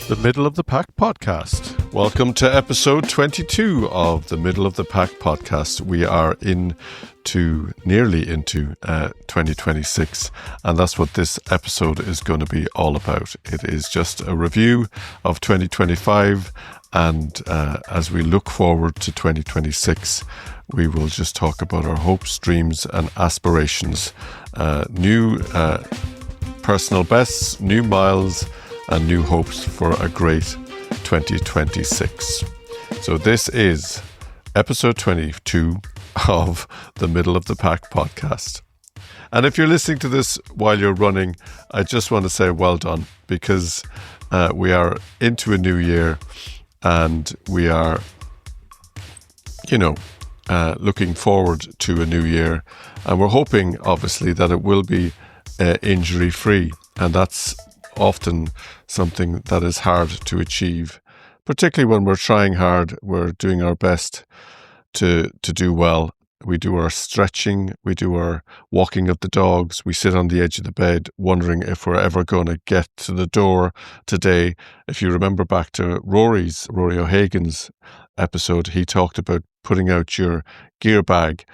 The Middle of the Pack Podcast. Welcome to episode 22 of the Middle of the Pack Podcast. We are nearly into 2026, and that's what this episode is going to be all about. It is just a review of 2025, and as we look forward to 2026, we will just talk about our hopes, dreams, and aspirations. New personal bests, new miles, and new hopes for a great 2026. So this is episode 22 of the Middle of the Pack podcast. And if you're listening to this while you're running, I just want to say well done, because we are into a new year and we are, looking forward to a new year. And we're hoping, obviously, that it will be injury-free. And that's often something that is hard to achieve, particularly when we're trying hard. We're doing our best to do well. We do our stretching, we do our walking of the dogs, we sit on the edge of the bed wondering if we're ever going to get to the door today. If you remember back to Rory O'Hagan's episode, he talked about putting out your gear bag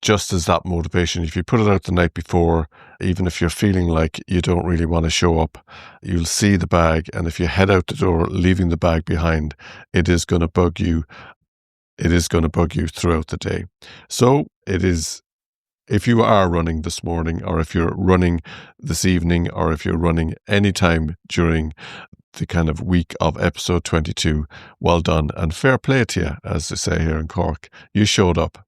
just as that motivation. If you put it out the night before, even if you're feeling like you don't really want to show up, you'll see the bag, and if you head out the door leaving the bag behind, it is going to bug you. It is going to bug you throughout the day. So it is, if you are running this morning, or if you're running this evening, or if you're running anytime during the kind of week of episode 22, well done and fair play to you, as they say here in Cork. You showed up.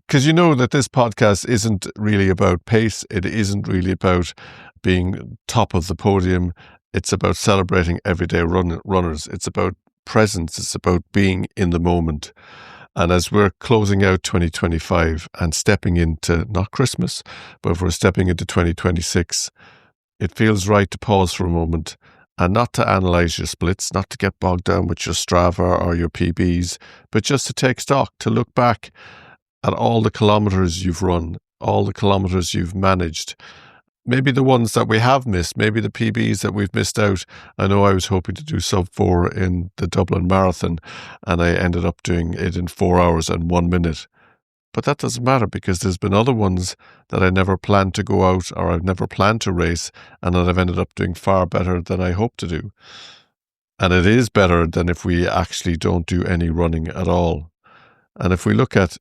Because you know that this podcast isn't really about pace. It isn't really about being top of the podium. It's about celebrating everyday runners. It's about presence. It's about being in the moment. And as we're closing out 2025 and stepping into, not Christmas, but if we're stepping into 2026, it feels right to pause for a moment and not to analyze your splits, not to get bogged down with your Strava or your PBs, but just to take stock, to look back at all the kilometers you've run, all the kilometers you've managed, maybe the ones that we have missed, maybe the PBs that we've missed out. I know I was hoping to do sub 4 in the Dublin Marathon, and I ended up doing it in 4 hours and 1 minute. But that doesn't matter, because there's been other ones that I never planned to go out, or I've never planned to race, and that I've ended up doing far better than I hoped to do. And it is better than if we actually don't do any running at all. And if we look at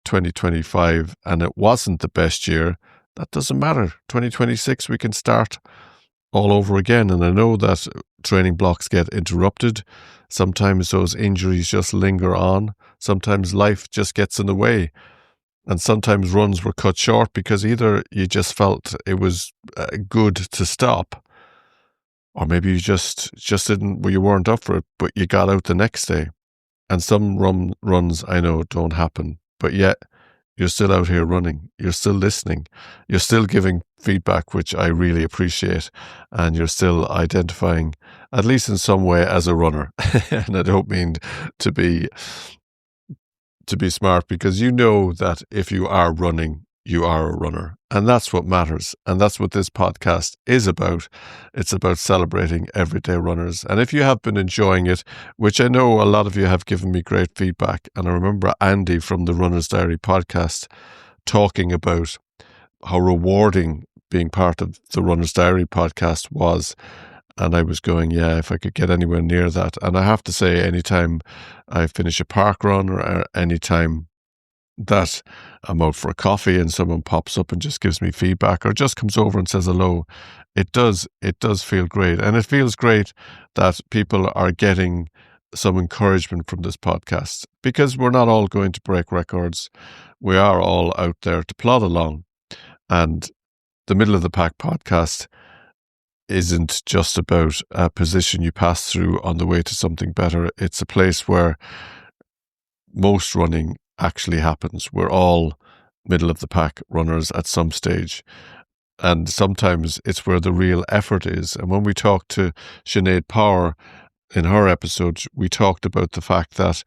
2025 and it wasn't the best year, that doesn't matter. 2026 we can start all over again. And I know that training blocks get interrupted. Sometimes those injuries just linger on. Sometimes life just gets in the way. And sometimes runs were cut short because either you just felt it was good to stop, or maybe you just didn't, well, you weren't up for it, but you got out the next day. And some runs I know don't happen. But yet, you're still out here running, you're still listening, you're still giving feedback, which I really appreciate, and you're still identifying, at least in some way, as a runner. And I don't mean to be smart, because you know that if you are running, you are a runner. And that's what matters. And that's what this podcast is about. It's about celebrating everyday runners. And if you have been enjoying it, which I know a lot of you have given me great feedback, and I remember Andy from the Runner's Diary podcast talking about how rewarding being part of the Runner's Diary podcast was. And I was going, yeah, if I could get anywhere near that. And I have to say, anytime I finish a park run, or anytime that I'm out for a coffee and someone pops up and just gives me feedback, or just comes over and says hello, it does feel great. And it feels great that people are getting some encouragement from this podcast, because we're not all going to break records. We are all out there to plod along. And the Middle of the Pack podcast isn't just about a position you pass through on the way to something better. It's a place where most running actually happens. We're all middle of the pack runners at some stage. And sometimes it's where the real effort is. And when we talked to Sinead Power in her episode, we talked about the fact that,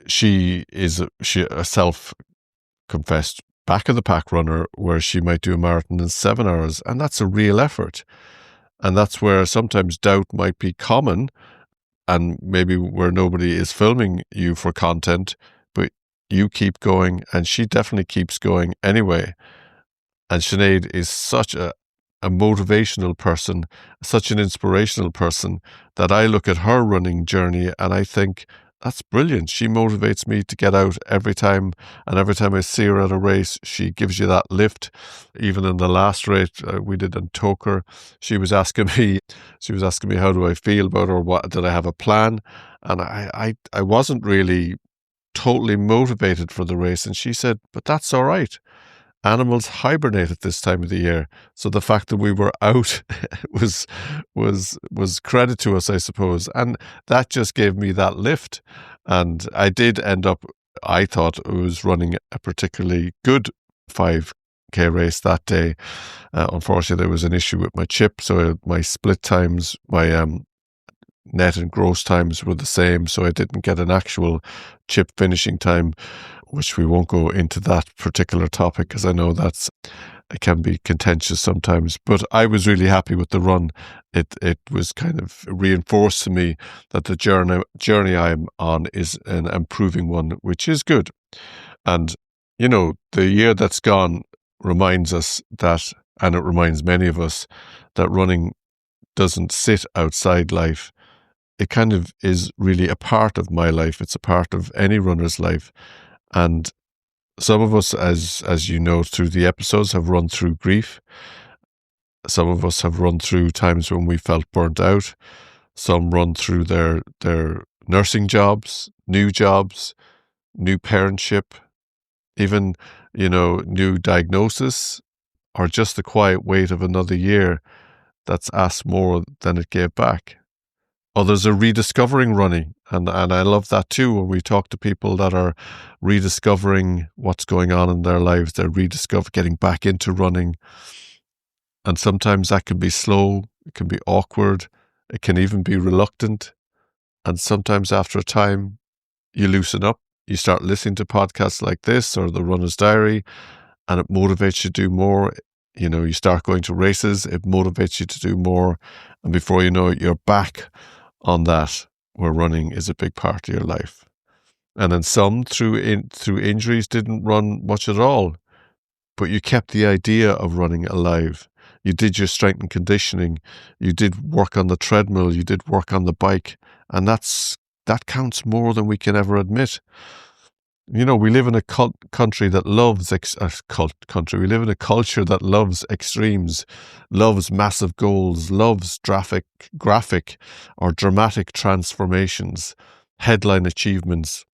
she is a self-confessed back of the pack runner, where she might do a marathon in 7 hours, and that's a real effort. And that's where sometimes doubt might be common, and maybe where nobody is filming you for content, but you keep going, and she definitely keeps going anyway. And Sinead is such a motivational person, such an inspirational person, that I look at her running journey and I think, that's brilliant. She motivates me to get out every time. And every time I see her at a race, she gives you that lift. Even in the last race we did in Toker, she was asking me how do I feel about her, what did I have a plan? And I wasn't really totally motivated for the race. And she said, but that's all right. Animals hibernate at this time of the year, so the fact that we were out was credit to us, I suppose, and that just gave me that lift. And I did end up, I thought I was running a particularly good 5K race that day. Unfortunately, there was an issue with my chip, so my split times, my net and gross times were the same, so I didn't get an actual chip finishing time, which we won't go into that particular topic because I know it can be contentious sometimes. But I was really happy with the run. It was kind of reinforced to me that the journey I'm on is an improving one, which is good. And the year that's gone reminds us that, and it reminds many of us, that running doesn't sit outside life. It kind of is really a part of my life. It's a part of any runner's life. And some of us, as you know, through the episodes, have run through grief. Some of us have run through times when we felt burnt out. Some run through their nursing jobs, new parentship, even, new diagnosis, or just the quiet weight of another year that's asked more than it gave back. Others are rediscovering running, and I love that too. When we talk to people that are rediscovering what's going on in their lives, they're getting back into running. And sometimes that can be slow, it can be awkward, it can even be reluctant. And sometimes after a time, you loosen up, you start listening to podcasts like this or the Runner's Diary, and it motivates you to do more. You start going to races, it motivates you to do more. And before you know it, you're back on that, where running is a big part of your life. And then some through injuries didn't run much at all, but you kept the idea of running alive. You did your strength and conditioning, you did work on the treadmill, you did work on the bike, and that counts more than we can ever admit. We live in a country that loves we live in a culture that loves extremes, loves massive goals, loves graphic or dramatic transformations, headline achievements.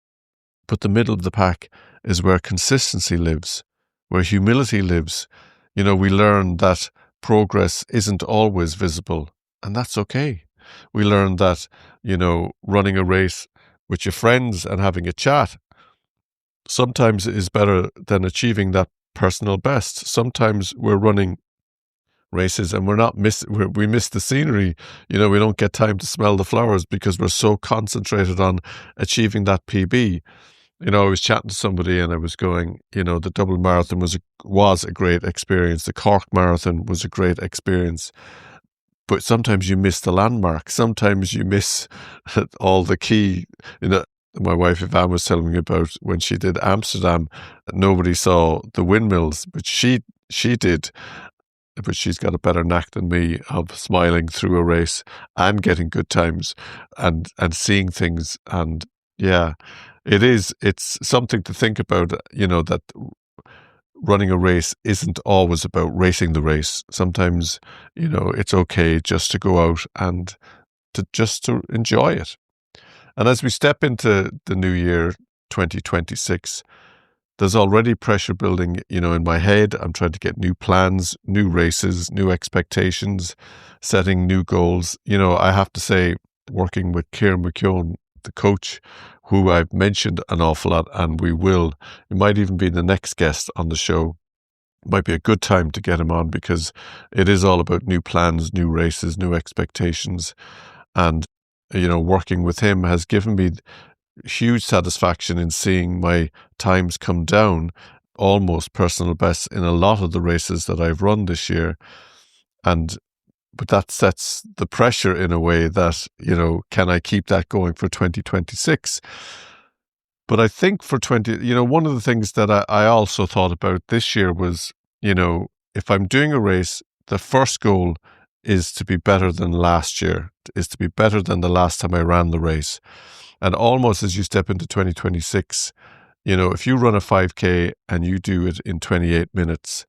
But the middle of the pack is where consistency lives, where humility lives. We learn that progress isn't always visible, and that's okay. We learn that, running a race with your friends and having a chat sometimes is better than achieving that personal best. Sometimes we're running races and we miss the scenery. We don't get time to smell the flowers because we're so concentrated on achieving that PB. I was chatting to somebody and I was going, the Dublin Marathon was a great experience. The Cork Marathon was a great experience. But sometimes you miss the landmark. Sometimes you miss all the key, my wife Yvonne was telling me about when she did Amsterdam, nobody saw the windmills, but she did. But she's got a better knack than me of smiling through a race and getting good times and seeing things. And yeah, it's something to think about, that running a race isn't always about racing the race. Sometimes, it's okay just to go out and to enjoy it. And as we step into the new year, 2026, there's already pressure building, in my head. I'm trying to get new plans, new races, new expectations, setting new goals. I have to say, working with Kieran McKeown, the coach, who I've mentioned an awful lot, and it might even be the next guest on the show. It might be a good time to get him on because it is all about new plans, new races, new expectations. And working with him has given me huge satisfaction in seeing my times come down, almost personal bests in a lot of the races that I've run this year. And but that sets the pressure in a way that, can I keep that going for 2026? But I think for one of the things that I also thought about this year was, if I'm doing a race, the first goal is to be better than last year, is to be better than the last time I ran the race. And almost as you step into 2026, if you run a 5K and you do it in 28 minutes,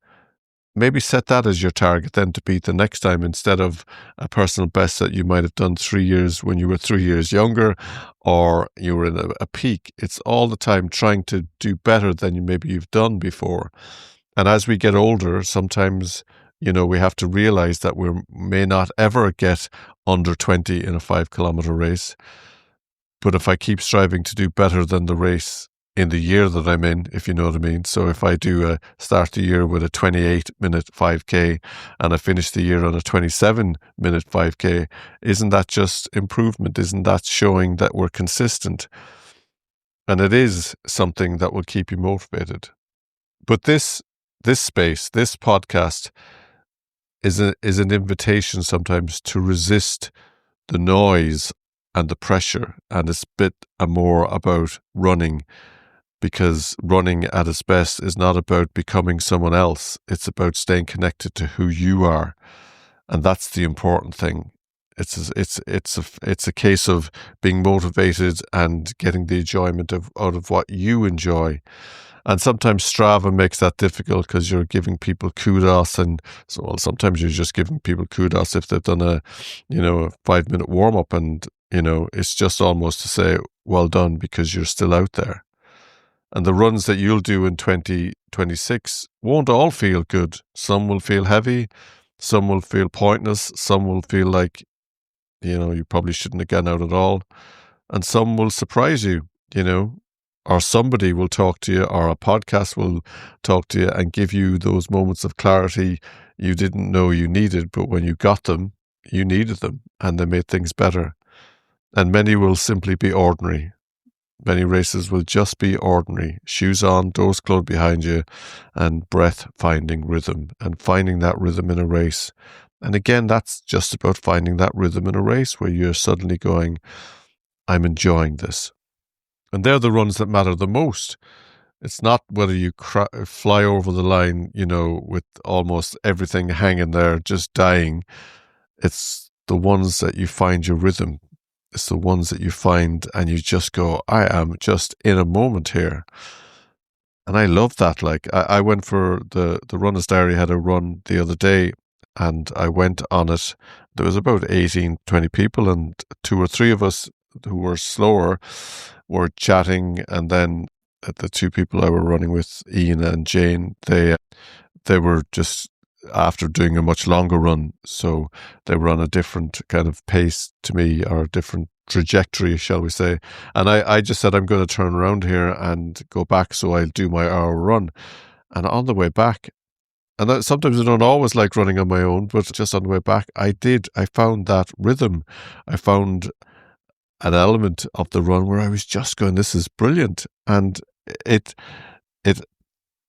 maybe set that as your target then to beat the next time, instead of a personal best that you might have done 3 years when you were 3 years younger, or you were in a peak. It's all the time trying to do better than maybe you've done before. And as we get older, sometimes, we have to realize that we may not ever get under 20 in a 5 kilometer race. But if I keep striving to do better than the race in the year that I'm in, if you know what I mean. So if I start the year with a 28-minute 5K and I finish the year on a 27-minute 5K, isn't that just improvement? Isn't that showing that we're consistent? And it is something that will keep you motivated. But this space, this podcast is an invitation sometimes to resist the noise and the pressure, and it's a bit more about running, because running at its best is not about becoming someone else. It's about staying connected to who you are, and that's the important thing. It's a case of being motivated and getting the enjoyment out of what you enjoy. And sometimes Strava makes that difficult because you're giving people kudos, and sometimes you're just giving people kudos if they've done a 5-minute warm up, and it's just almost to say well done because you're still out there. And the runs that you'll do in 2026 won't all feel good. Some will feel heavy, some will feel pointless, some will feel like you probably shouldn't have gone out at all, and some will surprise you, or somebody will talk to you, or a podcast will talk to you and give you those moments of clarity you didn't know you needed, but when you got them, you needed them, and they made things better. And many will simply be ordinary. Many races will just be ordinary. Shoes on, doors closed behind you, and breath finding rhythm, and finding that rhythm in a race. And again, that's just about finding that rhythm in a race where you're suddenly going, I'm enjoying this. And they're the runs that matter the most. It's not whether you fly over the line, with almost everything hanging there, just dying. It's the ones that you find your rhythm. It's the ones that you find and you just go, I am just in a moment here. And I love that. Like, I went for the Runner's Diary had a run the other day, and I went on it. There was about 18, 20 people, and 2 or 3 of us who were slower were chatting. And then the 2 people I were running with, Ian and Jane, they were just after doing a much longer run. So they were on a different kind of pace to me, or a different trajectory, shall we say. And I just said, I'm going to turn around here and go back, so I'll do my hour run. And on the way back, and sometimes I don't always like running on my own, but just on the way back, I found that rhythm. I found an element of the run where I was just going, this is brilliant. And it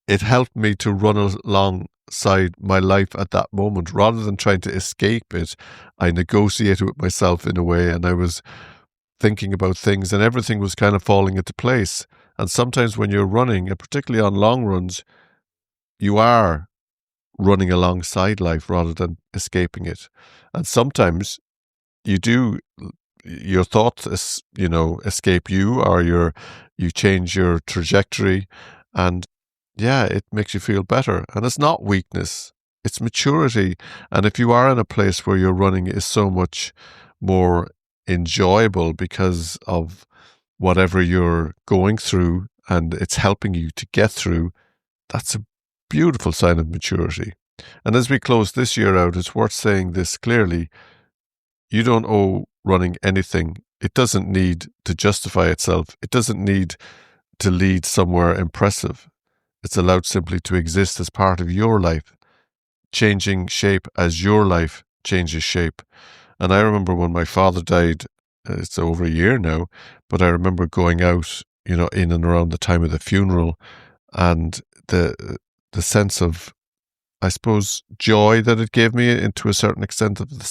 helped me to run alongside my life at that moment. Rather than trying to escape it, I negotiated with myself in a way, and I was thinking about things, and everything was kind of falling into place. And sometimes when you're running, and particularly on long runs, you are running alongside life rather than escaping it. And sometimes your thoughts, escape you, or you change your trajectory, and yeah, it makes you feel better. And it's not weakness, it's maturity. And if you are in a place where your running is so much more enjoyable because of whatever you're going through, and it's helping you to get through, that's a beautiful sign of maturity. And as we close this year out, it's worth saying this clearly. You don't owe running anything. It doesn't need to justify itself. It doesn't need to lead somewhere impressive. It's allowed simply to exist as part of your life, changing shape as your life changes shape. And I remember when my father died, it's over a year now, but I remember going out, in and around the time of the funeral, and the sense of I suppose, joy that it gave me, and to a certain extent of the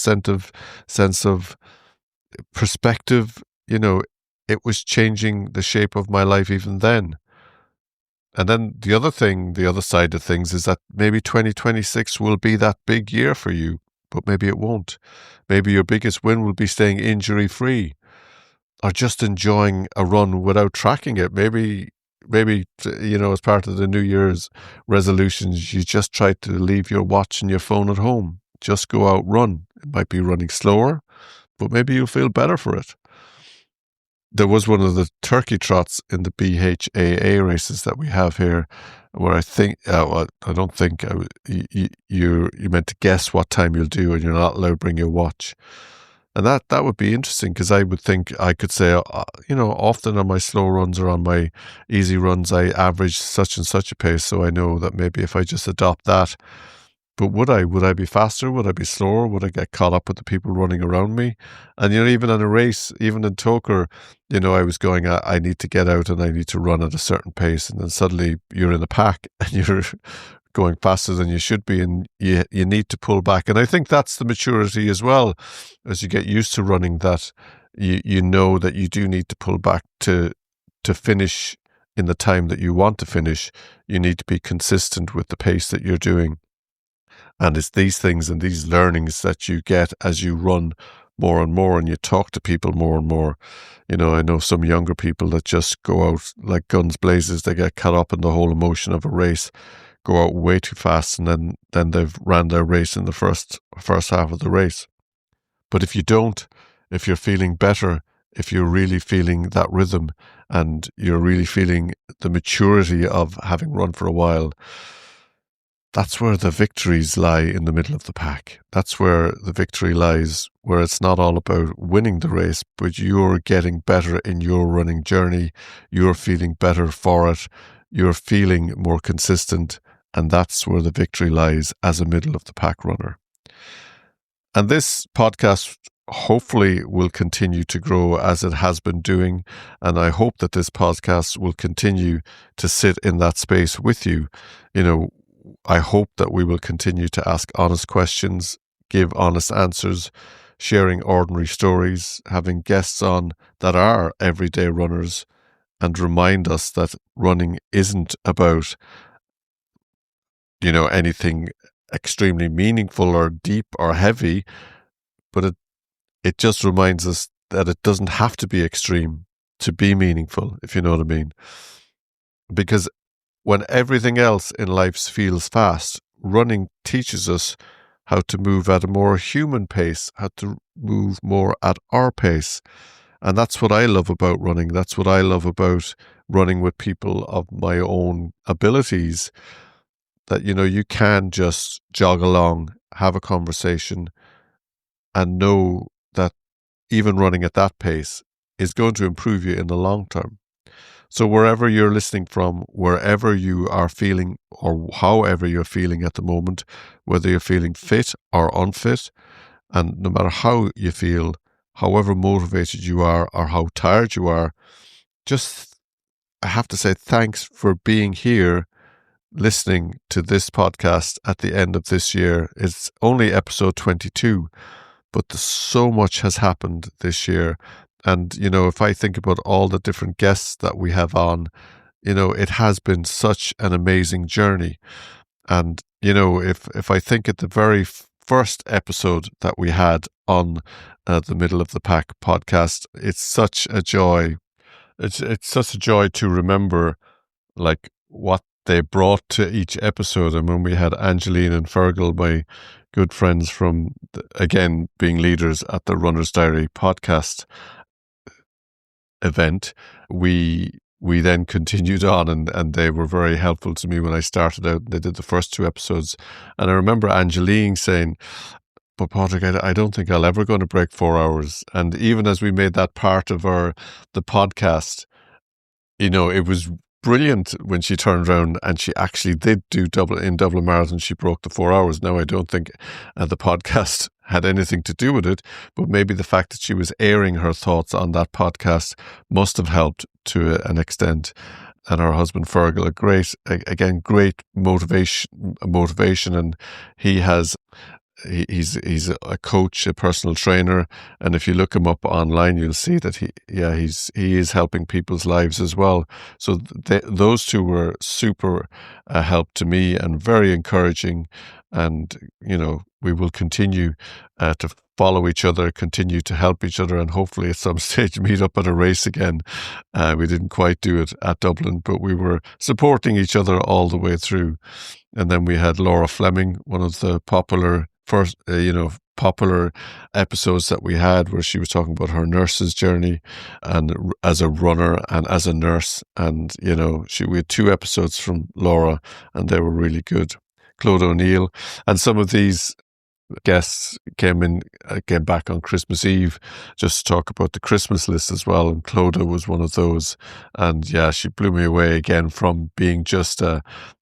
sense of perspective. It was changing the shape of my life even then. And then the other side of things is that maybe 2026 will be that big year for you, but maybe it won't. Maybe your biggest win will be staying injury free, or just enjoying a run without tracking it. Maybe, as part of the New Year's resolutions, you just try to leave your watch and your phone at home. Just go out, run. It might be running slower, but maybe you'll feel better for it. There was one of the turkey trots in the BHAA races that we have here, where I think, well, I don't think you're meant to guess what time you'll do, and you're not allowed to bring your watch. And that would be interesting, because I would think I could say, often on my slow runs or on my easy runs, I average such and such a pace. So I know that maybe if I just adopt that. But would I be faster? Would I be slower? Would I get caught up with the people running around me? And, even in a race, even in Toker, I was going, I need to get out and I need to run at a certain pace. And then suddenly you're in the pack and you're going faster than you should be, and you need to pull back. And I think that's the maturity as well, as you get used to running, that you know that you do need to pull back to finish in the time that you want to finish. You need to be consistent with the pace that you're doing. And it's these things and these learnings that you get as you run more and more, and you talk to people more and more. I know some younger people that just go out like guns blazes. They get caught up in the whole emotion of a race, go out way too fast, and then they've ran their race in the first half of the race. But if you don't, if you're feeling better, if you're really feeling that rhythm, and you're really feeling the maturity of having run for a while, that's where the victories lie, in the middle of the pack. That's where the victory lies, where it's not all about winning the race, but you're getting better in your running journey. You're feeling better for it. You're feeling more consistent. And that's where the victory lies as a middle of the pack runner. And this podcast hopefully will continue to grow as it has been doing. And I hope that this podcast will continue to sit in that space with you. I hope that we will continue to ask honest questions, give honest answers, sharing ordinary stories, having guests on that are everyday runners, and remind us that running isn't about, anything extremely meaningful or deep or heavy, but it just reminds us that it doesn't have to be extreme to be meaningful, if you know what I mean. Because when everything else in life feels fast, running teaches us how to move at a more human pace, how to move more at our pace. And that's what I love about running. That's what I love about running with people of my own abilities, that, you can just jog along, have a conversation, and know that even running at that pace is going to improve you in the long term. So wherever you're listening from, wherever you are feeling, or however you're feeling at the moment, whether you're feeling fit or unfit, and no matter how you feel, however motivated you are or how tired you are, I have to say thanks for being here, listening to this podcast at the end of this year. It's only episode 22, but so much has happened this year. And, if I think about all the different guests that we have on, it has been such an amazing journey. And, if I think at the very first episode that we had on the Middle of the Pack podcast, it's such a joy. It's such a joy to remember, like, what they brought to each episode. And when we had Angeline and Fergal, my good friends from, again, being leaders at the Runner's Diary podcast event, we then continued on, and they were very helpful to me when I started out. They did the first 2 episodes, and I remember Angeline saying, "But Padraig, I don't think I'll ever going to break 4 hours." And even as we made that part of the podcast, it was brilliant when she turned around and she actually did do double marathon. She broke the 4 hours. Now, I don't think the podcast had anything to do with it, but maybe the fact that she was airing her thoughts on that podcast must have helped to an extent. and her husband Fergal, great motivation, and he has he's a coach, a personal trainer, and if you look him up online, you'll see that he is helping people's lives as well. So those two were super help to me and very encouraging, and we will continue to follow each other, continue to help each other, and hopefully at some stage meet up at a race again. We didn't quite do it at Dublin, but we were supporting each other all the way through. And then we had Laura Fleming, one of the popular episodes that we had, where she was talking about her nurse's journey and as a runner and as a nurse. And, we had 2 episodes from Laura and they were really good. Claude O'Neill, and some of these guests came back on Christmas Eve just to talk about the Christmas list as well, and Clodagh was one of those. And she blew me away again, from being just a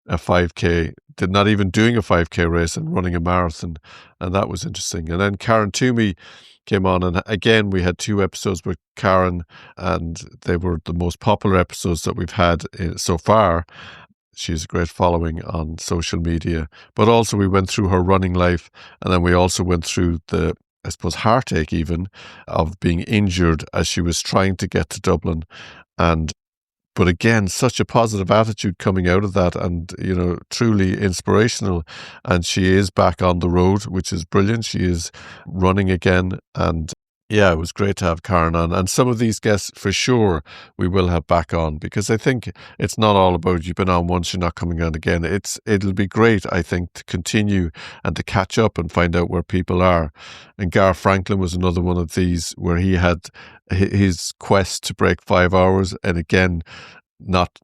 5k, not even doing a 5k race and running a marathon, and that was interesting. And then Karen Toomey came on, and again we had 2 episodes with Karen, and they were the most popular episodes that we've had so far. She has a great following on social media, but also we went through her running life, and then we also went through the, I suppose, heartache even of being injured as she was trying to get to Dublin. But again, such a positive attitude coming out of that, and, truly inspirational. And she is back on the road, which is brilliant. She is running again, and it was great to have Karen on. And some of these guests, for sure, we will have back on, because I think it's not all about you've been on once, you're not coming on again. It'll be great, I think, to continue and to catch up and find out where people are. And Gar Franklin was another one of these, where he had his quest to break 5 hours. And not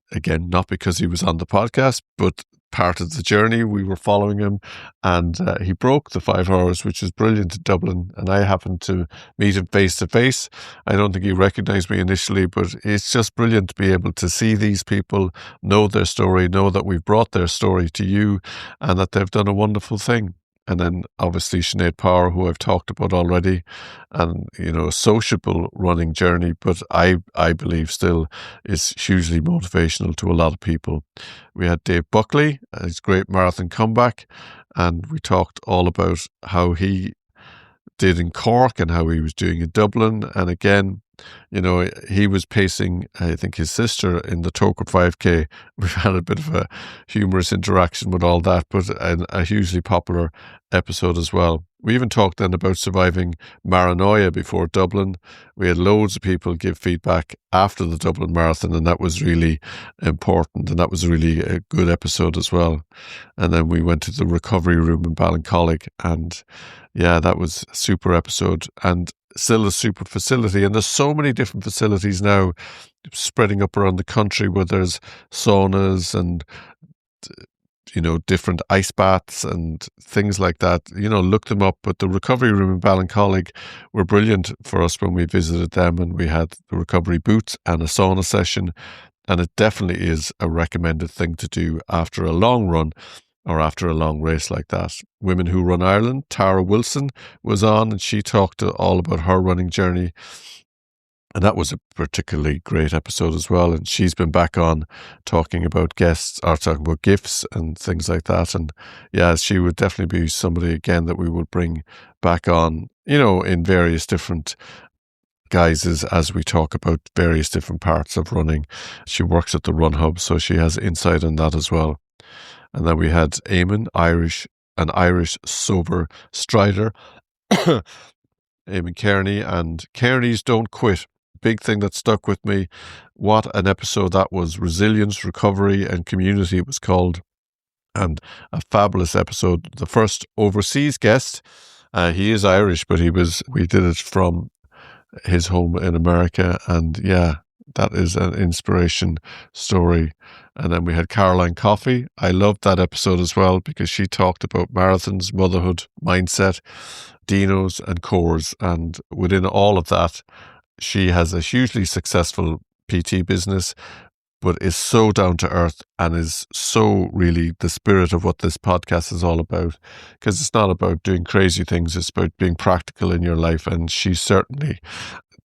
because he was on the podcast, but part of the journey. We were following him, and he broke the 5 hours, which is brilliant in Dublin. And I happened to meet him face to face. I don't think he recognized me initially, but it's just brilliant to be able to see these people, know their story, know that we've brought their story to you, and that they've done a wonderful thing. And then obviously Sinead Power, who I've talked about already, and, a sociable running journey, but I believe still is hugely motivational to a lot of people. We had Dave Buckley, his great marathon comeback, and we talked all about how he did in Cork and how he was doing in Dublin. And again, he was pacing, I think, his sister in the Tokar 5k. We've had a bit of a humorous interaction with all that, but a hugely popular episode as well. We even talked then about surviving Maranoia before Dublin. We had loads of people give feedback after the Dublin Marathon, and that was really important, and that was really a good episode as well. And then we went to the recovery room in Ballincollig, and that was a super episode, and still a super facility. And there's so many different facilities now spreading up around the country, where there's saunas and different ice baths and things like that. Look them up. But the recovery room in Ballincollig were brilliant for us when we visited them, and we had the recovery boots and a sauna session. And it definitely is a recommended thing to do after a long run or after a long race like that. Women Who Run Ireland, Tara Wilson was on, and she talked all about her running journey. And that was a particularly great episode as well. And she's been back on talking about gifts and things like that. And she would definitely be somebody again that we would bring back on, in various different guises as we talk about various different parts of running. She works at the Run Hub, so she has insight on that as well. And then we had Eamon, an Irish sober strider, Eamon Kearney, and Kearneys Don't Quit. Big thing that stuck with me. What an episode that was. Resilience, Recovery and Community, it was called. And a fabulous episode. The first overseas guest, he is Irish, but we did it from his home in America. And that is an inspiration story. And then we had Caroline Coffey. I loved that episode as well, because she talked about marathons, motherhood, mindset, dinos and cores. And within all of that, she has a hugely successful PT business, but is so down to earth and is so really the spirit of what this podcast is all about. Because it's not about doing crazy things, it's about being practical in your life. And she certainly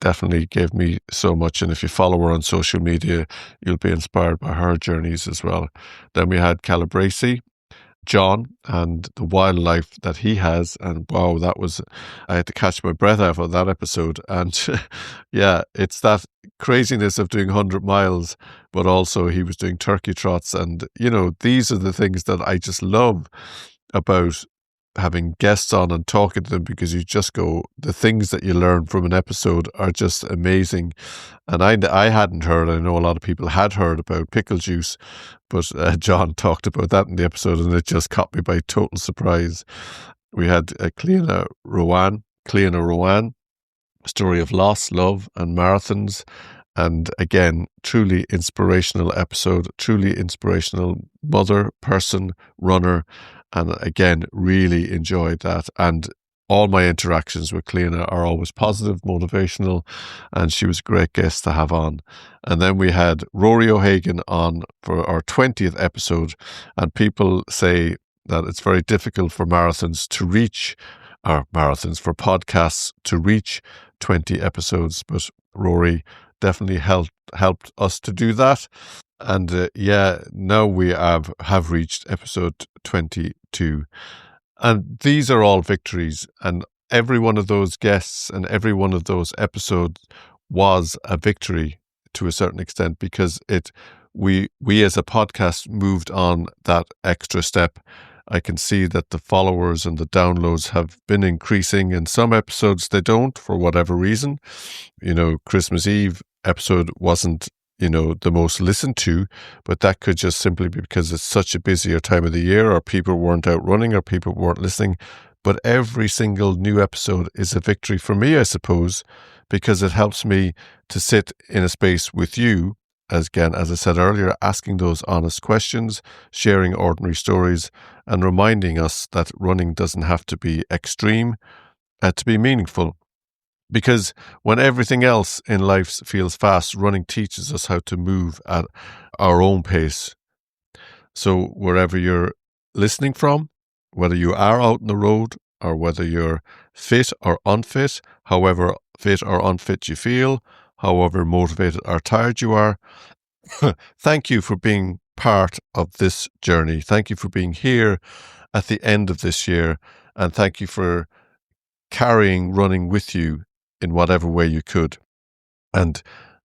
definitely gave me so much. And if you follow her on social media, you'll be inspired by her journeys as well. Then we had Calabresi, John, and the wildlife that he has. And wow, I had to catch my breath out of that episode. And yeah, it's that craziness of doing 100 miles, but also he was doing turkey trots. And, these are the things that I just love about having guests on and talking to them, because you just go, the things that you learn from an episode are just amazing. And I hadn't heard, I know a lot of people had heard about pickle juice, but John talked about that in the episode and it just caught me by total surprise. We had Cleana Rowan, story of loss, love and marathons. And again, truly inspirational episode, truly inspirational mother, person, runner. And again, really enjoyed that. And all my interactions with Cleana are always positive, motivational, and she was a great guest to have on. And then we had Rory O'Hagan on for our 20th episode, and people say that it's very difficult for podcasts to reach 20 episodes, but Rory definitely helped us to do that. And now we have reached episode 22. And these are all victories. And every one of those guests and every one of those episodes was a victory to a certain extent, because we as a podcast moved on that extra step. I can see that the followers and the downloads have been increasing. In some episodes, they don't, for whatever reason. Christmas Eve episode wasn't, the most listened to, but that could just simply be because it's such a busier time of the year, or people weren't out running, or people weren't listening. But every single new episode is a victory for me, I suppose, because it helps me to sit in a space with you, as I said earlier, asking those honest questions, sharing ordinary stories, and reminding us that running doesn't have to be extreme to be meaningful. Because when everything else in life feels fast, running teaches us how to move at our own pace. So wherever you're listening from, whether you are out on the road or whether you're fit or unfit, however fit or unfit you feel, however motivated or tired you are, thank you for being part of this journey. Thank you for being here at the end of this year. And thank you for carrying running with you in whatever way you could. And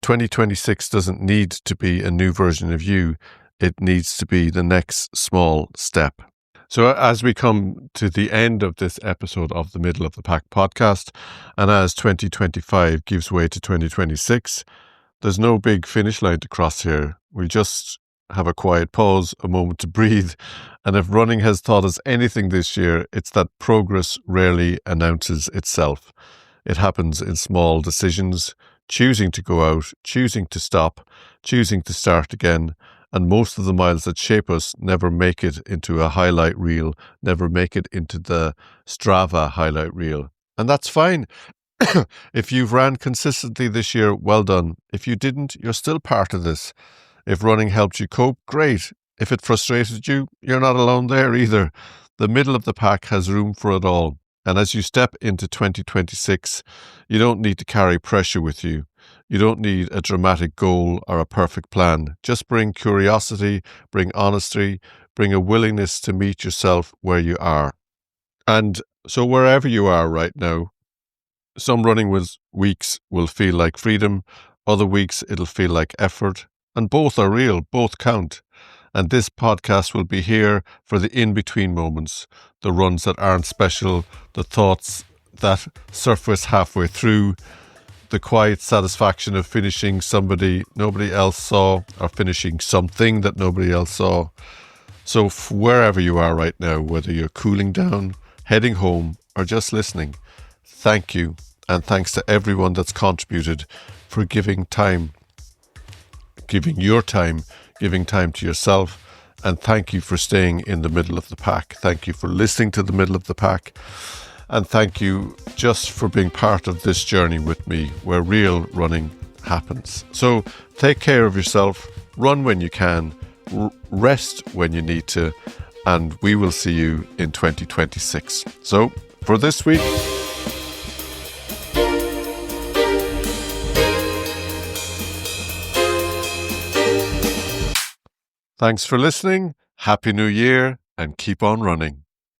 2026 doesn't need to be a new version of you. It needs to be the next small step. So as we come to the end of this episode of the Middle of the Pack podcast, and as 2025 gives way to 2026, there's no big finish line to cross here. We just have a quiet pause, a moment to breathe. And if running has taught us anything this year, it's that progress rarely announces itself. It happens in small decisions, choosing to go out, choosing to stop, choosing to start again. And most of the miles that shape us never make it into a highlight reel, never make it into the Strava highlight reel. And that's fine. If you've ran consistently this year, well done. If you didn't, you're still part of this. If running helped you cope, great. If it frustrated you, you're not alone there either. The middle of the pack has room for it all. And as you step into 2026, you don't need to carry pressure with you. You don't need a dramatic goal or a perfect plan. Just bring curiosity, bring honesty, bring a willingness to meet yourself where you are. And so wherever you are right now, some running weeks will feel like freedom, other weeks it'll feel like effort, and both are real, both count. And this podcast will be here for the in-between moments, the runs that aren't special, the thoughts that surface halfway through, the quiet satisfaction of finishing somebody nobody else saw, or finishing something that nobody else saw. So wherever you are right now, whether you're cooling down, heading home, or just listening, thank you. And thanks to everyone that's contributed for giving your time, giving time to yourself. And thank you for staying in the middle of the pack. Thank you for listening to the middle of the pack. And thank you just for being part of this journey with me, where real running happens. So take care of yourself, run when you can, rest when you need to, and we will see you in 2026. So for this week, Thanks for listening. Happy New Year and keep on running.